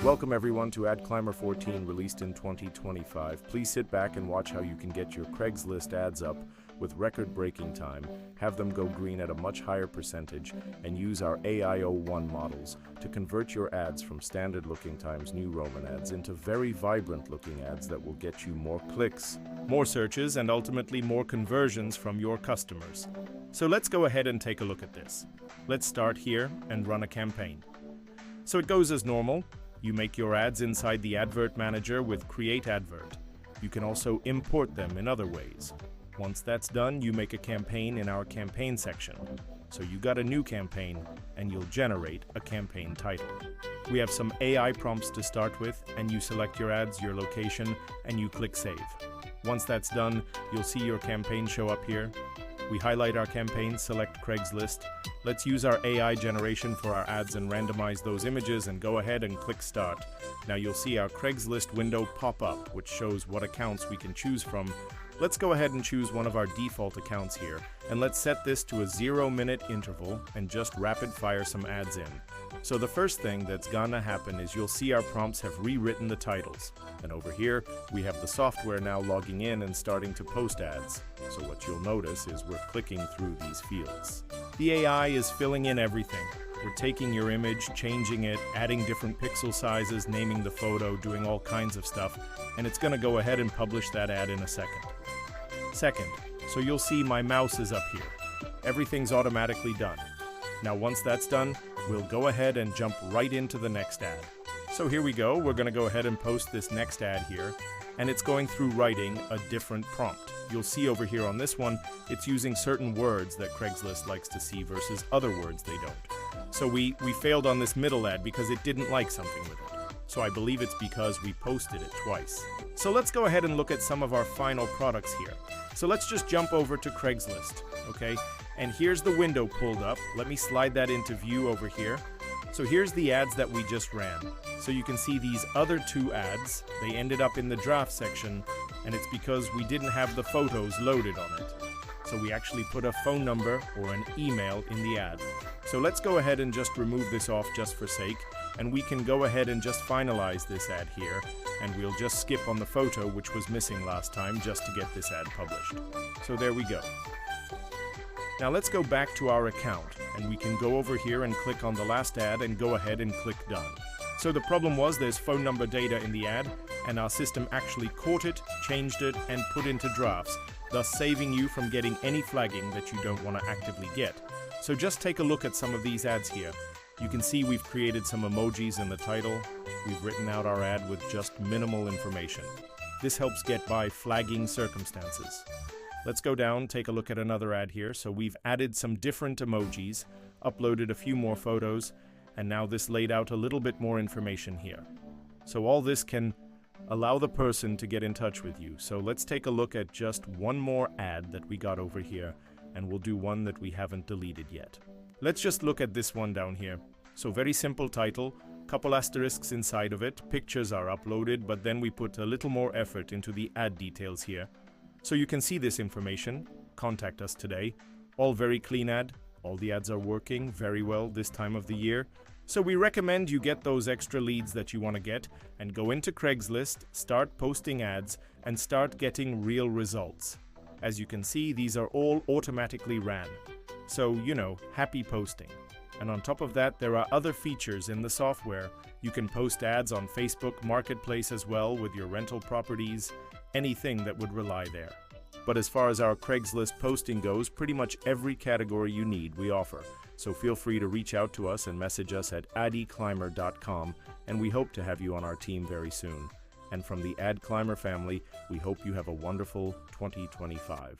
Welcome everyone to AdClimber 14, released in 2025. Please sit back and watch how you can get your Craigslist ads up with record-breaking time, have them go green at a much higher percentage, and use our AIO1 models to convert your ads from standard-looking Times New Roman ads into very vibrant-looking ads that will get you more clicks, more searches, and ultimately more conversions from your customers. So let's go ahead and take a look at this. Let's start here and run a campaign. So it goes as normal. You make your ads inside the Advert Manager with Create Advert. You can also import them in other ways. Once that's done, you make a campaign in our campaign section. So you got a new campaign, and you'll generate a campaign title. We have some AI prompts to start with, and you select your ads, your location, and you click Save. Once that's done, you'll see your campaign show up here. We highlight our campaign, select Craigslist. Let's use our AI generation for our ads and randomize those images and go ahead and click Start. Now you'll see our Craigslist window pop up, which shows what accounts we can choose from. Let's go ahead and choose one of our default accounts here, and let's set this to a 0-minute interval and just rapid fire some ads in. So the first thing that's gonna happen is you'll see our prompts have rewritten the titles. And over here, we have the software now logging in and starting to post ads. So what you'll notice is we're clicking through these fields. The AI is filling in everything. We're taking your image, changing it, adding different pixel sizes, naming the photo, doing all kinds of stuff, and it's gonna go ahead and publish that ad in a second. So you'll see my mouse is up here. Everything's automatically done. Now once that's done, we'll go ahead and jump right into the next ad. So here we go, we're gonna go ahead and post this next ad here, and it's going through writing a different prompt. You'll see over here on this one, it's using certain words that Craigslist likes to see versus other words they don't. So we failed on this middle ad because it didn't like something with it. So I believe it's because we posted it twice. So let's go ahead and look at some of our final products here. So let's just jump over to Craigslist, okay? And here's the window pulled up. Let me slide that into view over here. So here's the ads that we just ran. So you can see these other two ads, they ended up in the draft section, and it's because we didn't have the photos loaded on it. So we actually put a phone number or an email in the ad. So let's go ahead and just remove this off just for sake, and we can go ahead and just finalize this ad here, and we'll just skip on the photo which was missing last time just to get this ad published. So there we go. Now let's go back to our account, and we can go over here and click on the last ad and go ahead and click Done. So the problem was there's phone number data in the ad, and our system actually caught it, changed it, and put into drafts, thus saving you from getting any flagging that you don't want to actively get. So just take a look at some of these ads here. You can see we've created some emojis in the title. We've written out our ad with just minimal information. This helps get by flagging circumstances. Let's go down, take a look at another ad here. So we've added some different emojis, uploaded a few more photos, and now this laid out a little bit more information here. So all this can allow the person to get in touch with you. So let's take a look at just one more ad that we got over here, and we'll do one that we haven't deleted yet. Let's just look at this one down here. So very simple title, couple asterisks inside of it, pictures are uploaded, but then we put a little more effort into the ad details here. So you can see this information, contact us today, all very clean ad, all the ads are working very well this time of the year. So we recommend you get those extra leads that you want to get and go into Craigslist, start posting ads, and start getting real results. As you can see, these are all automatically ran. So, happy posting. And on top of that, there are other features in the software. You can post ads on Facebook Marketplace as well with your rental properties, anything that would rely there. But as far as our Craigslist posting goes, pretty much every category you need we offer. So feel free to reach out to us and message us at AdClimber.com, and we hope to have you on our team very soon. And from the AdClimber family, we hope you have a wonderful 2025.